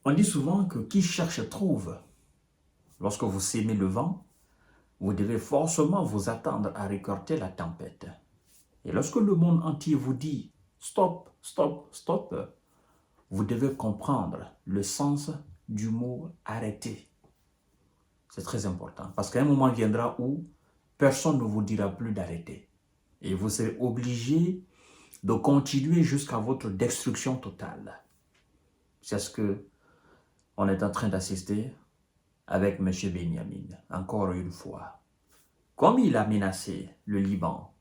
On dit souvent que qui cherche trouve. Lorsque vous sémez le vent, vous devez forcément vous attendre à récolter la tempête. Et lorsque le monde entier vous dit stop, stop, stop, vous devez comprendre le sens du mot arrêter. C'est très important parce qu'un moment viendra où personne ne vous dira plus d'arrêter. Et vous serez obligé de continuer jusqu'à votre destruction totale. C'est ce que on est en train d'assister avec M. Benyamin, encore une fois. Comme il a menacé le Liban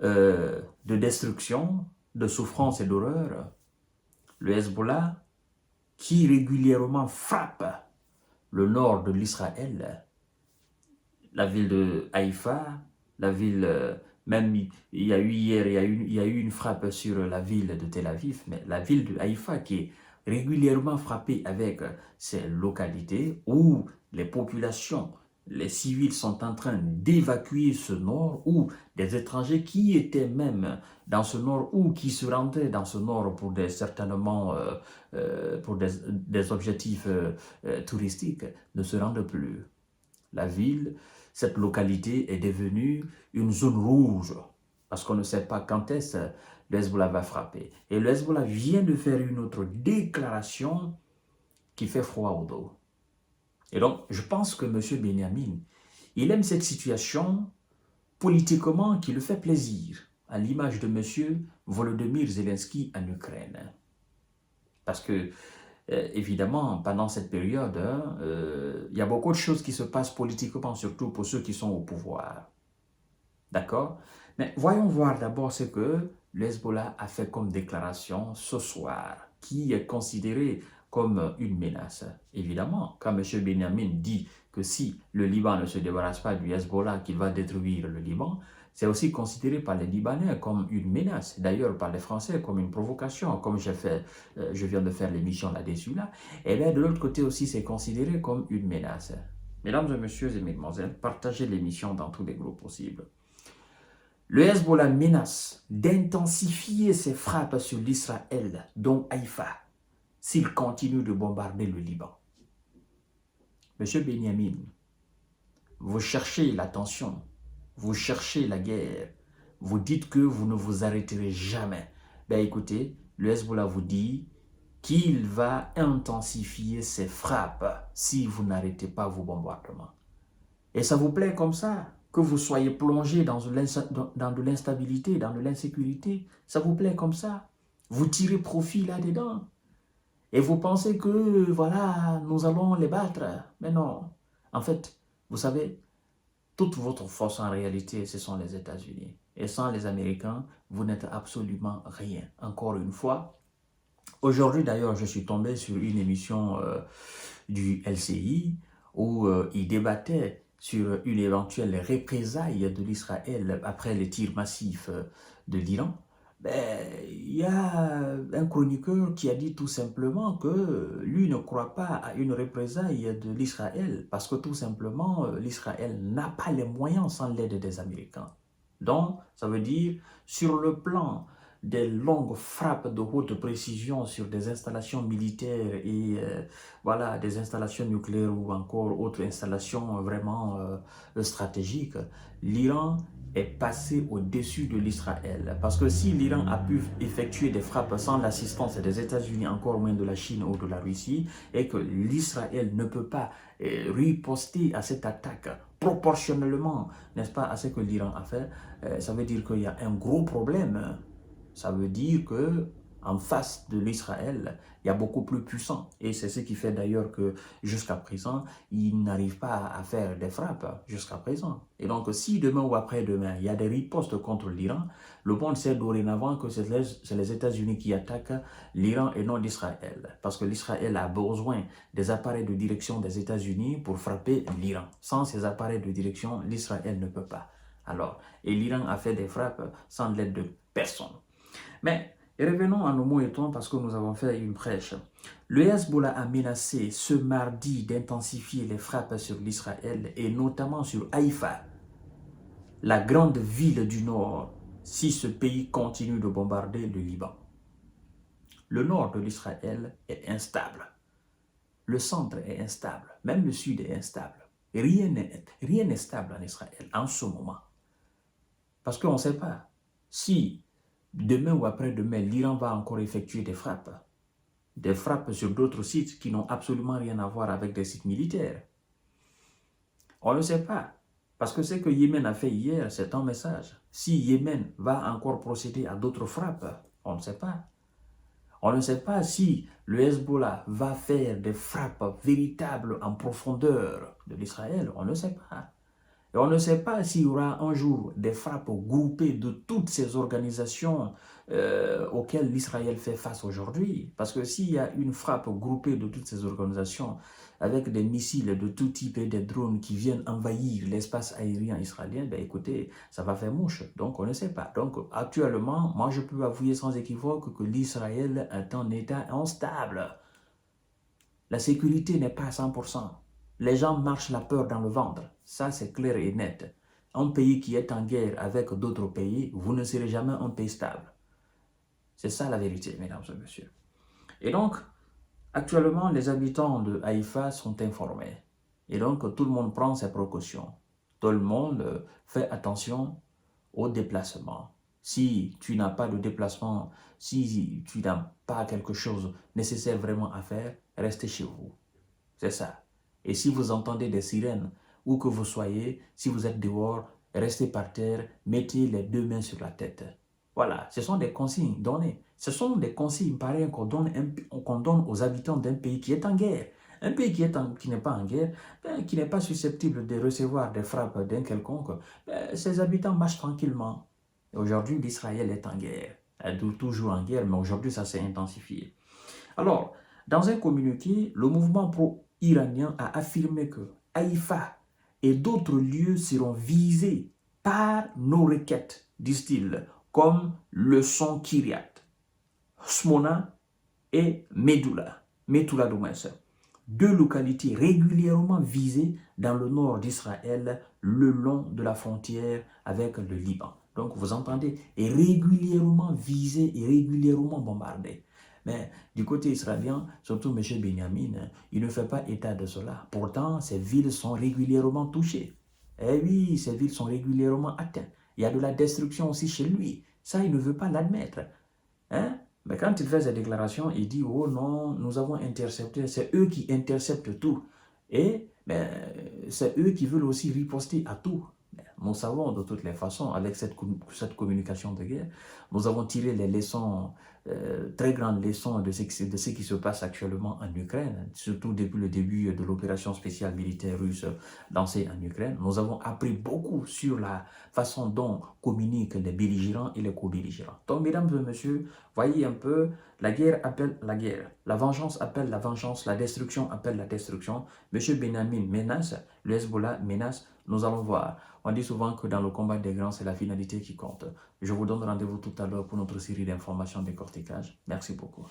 de destruction, de souffrance et d'horreur, le Hezbollah, qui régulièrement frappe le nord de l'Israël, la ville de Haïfa, la ville, même il y a eu hier, il y a eu une frappe sur la ville de Tel Aviv, mais la ville de Haïfa qui est régulièrement frappée avec ces localités où les populations, les civils sont en train d'évacuer ce nord, ou des étrangers qui étaient même dans ce nord ou qui se rendaient dans ce nord pour certainement pour des objectifs touristiques ne se rendent plus. La ville, cette localité est devenue une zone rouge parce qu'on ne sait pas quand est-ce le Hezbollah va frapper. Et le Hezbollah vient de faire une autre déclaration qui fait froid au dos. Et donc, je pense que M. Benyamin, il aime cette situation politiquement qui le fait plaisir, à l'image de M. Volodymyr Zelensky en Ukraine. Parce que évidemment, pendant cette période, il y a beaucoup de choses qui se passent politiquement, surtout pour ceux qui sont au pouvoir. D'accord? Mais voyons voir d'abord ce que le Hezbollah a fait comme déclaration ce soir, qui est considéré comme une menace. Évidemment, quand M. Benyamin dit que si le Liban ne se débarrasse pas du Hezbollah, qu'il va détruire le Liban, c'est aussi considéré par les Libanais comme une menace, d'ailleurs par les Français comme une provocation, comme je viens de faire l'émission là-dessus là. Et bien de l'autre côté aussi, c'est considéré comme une menace. Mesdames et messieurs et mesdemoiselles, partagez l'émission dans tous les groupes possibles. Le Hezbollah menace d'intensifier ses frappes sur l'Israël, dont Haïfa, s'il continue de bombarder le Liban. Monsieur Benyamin, vous cherchez la tension, vous cherchez la guerre, vous dites que vous ne vous arrêterez jamais. Ben écoutez, le Hezbollah vous dit qu'il va intensifier ses frappes si vous n'arrêtez pas vos bombardements. Et ça vous plaît comme ça, que vous soyez plongé dans de l'instabilité, dans de l'insécurité, ça vous plaît comme ça. Vous tirez profit là-dedans. Et vous pensez que, voilà, nous allons les battre. Mais non. En fait, vous savez, toute votre force en réalité, ce sont les États-Unis. Et sans les Américains, vous n'êtes absolument rien. Encore une fois, aujourd'hui d'ailleurs, je suis tombé sur une émission du LCI où il débattait sur une éventuelle représaille de l'Israël après les tirs massifs de l'Iran. Il y a un chroniqueur qui a dit tout simplement que lui ne croit pas à une représaille de l'Israël parce que tout simplement l'Israël n'a pas les moyens sans l'aide des Américains. Donc, ça veut dire sur le plan des longues frappes de haute précision sur des installations militaires et voilà, des installations nucléaires ou encore autres installations vraiment stratégiques, l'Iran est passé au-dessus de l'Israël. Parce que si l'Iran a pu effectuer des frappes sans l'assistance des États-Unis, encore moins de la Chine ou de la Russie, et que l'Israël ne peut pas riposter à cette attaque proportionnellement, n'est-ce pas, à ce que l'Iran a fait, ça veut dire qu'il y a un gros problème. Ça veut dire que en face de l'Israël, il y a beaucoup plus puissant. Et c'est ce qui fait d'ailleurs que jusqu'à présent, ils n'arrivent pas à faire des frappes jusqu'à présent. Et donc, si demain ou après-demain, il y a des ripostes contre l'Iran, le monde sait dorénavant que c'est les États-Unis qui attaquent l'Iran et non l'Israël. Parce que l'Israël a besoin des appareils de direction des États-Unis pour frapper l'Iran. Sans ces appareils de direction, l'Israël ne peut pas. Alors, et l'Iran a fait des frappes sans l'aide de personne. Mais revenons à nos mots-étons parce que nous avons fait une prêche. Le Hezbollah a menacé ce mardi d'intensifier les frappes sur l'Israël et notamment sur Haïfa, la grande ville du nord, si ce pays continue de bombarder le Liban. Le nord de l'Israël est instable. le centre est instable, même le sud est instable. Rien n'est stable en Israël en ce moment. Parce qu'on ne sait pas si demain ou après-demain, l'Iran va encore effectuer des frappes sur d'autres sites qui n'ont absolument rien à voir avec des sites militaires. On ne sait pas. Parce que ce que Yémen a fait hier, c'est un message. Si Yémen va encore procéder à d'autres frappes, on ne sait pas. On ne sait pas si le Hezbollah va faire des frappes véritables en profondeur de l'Israël. On ne sait pas. Et on ne sait pas s'il y aura un jour des frappes groupées de toutes ces organisations auxquelles l'Israël fait face aujourd'hui. Parce que s'il y a une frappe groupée de toutes ces organisations avec des missiles de tout type et des drones qui viennent envahir l'espace aérien israélien, ben écoutez, ça va faire mouche. Donc on ne sait pas. Donc actuellement, moi je peux avouer sans équivoque que l'Israël est en état instable. La sécurité n'est pas à 100%. Les gens marchent la peur dans le ventre. Ça, c'est clair et net. Un pays qui est en guerre avec d'autres pays, vous ne serez jamais un pays stable. C'est ça la vérité, mesdames et messieurs. Et donc, actuellement, les habitants de Haïfa sont informés. Et donc, tout le monde prend ses précautions. Tout le monde fait attention aux déplacements. Si tu n'as pas de déplacement, si tu n'as pas quelque chose nécessaire vraiment à faire, restez chez vous. C'est ça. Et si vous entendez des sirènes, où que vous soyez, si vous êtes dehors, restez par terre, mettez les 2 mains sur la tête. Voilà, ce sont des consignes données. Ce sont des consignes pareilles qu'on donne aux habitants d'un pays qui est en guerre. Un pays qui n'est pas en guerre, qui n'est pas susceptible de recevoir des frappes d'un quelconque, ses habitants marchent tranquillement. Et aujourd'hui, l'Israël est en guerre. Elle est toujours en guerre, mais aujourd'hui, ça s'est intensifié. Alors, dans un communiqué, le mouvement pro-iranien a affirmé que Haïfa et d'autres lieux seront visés par nos requêtes, disent-ils, comme le sont Kiryat, Smona et Medoula Doumas, 2 localités régulièrement visées dans le nord d'Israël, le long de la frontière avec le Liban. Donc vous entendez, est régulièrement visé et régulièrement bombardé. Mais du côté israélien, surtout M. Benjamin, il ne fait pas état de cela. Pourtant, ces villes sont régulièrement touchées. Eh oui, ces villes sont régulièrement atteintes. Il y a de la destruction aussi chez lui. Ça, il ne veut pas l'admettre. Hein? Mais quand il fait ces déclarations, il dit, oh non, nous avons intercepté, c'est eux qui interceptent tout. Et c'est eux qui veulent aussi riposter à tout. Nous savons de toutes les façons, avec cette communication de guerre, nous avons tiré les leçons, très grandes leçons de ce qui se passe actuellement en Ukraine, surtout depuis le début de l'opération spéciale militaire russe lancée en Ukraine. Nous avons appris beaucoup sur la façon dont communiquent les belligérants et les co-belligérants. Donc, mesdames et messieurs, voyez un peu, la guerre appelle la guerre, la vengeance appelle la vengeance, la destruction appelle la destruction. Monsieur Benjamin menace, le Hezbollah menace, nous allons voir. On dit souvent que dans le combat des grands, c'est la finalité qui compte. Je vous donne rendez-vous tout à l'heure pour notre série d'informations décortiquage. Merci beaucoup.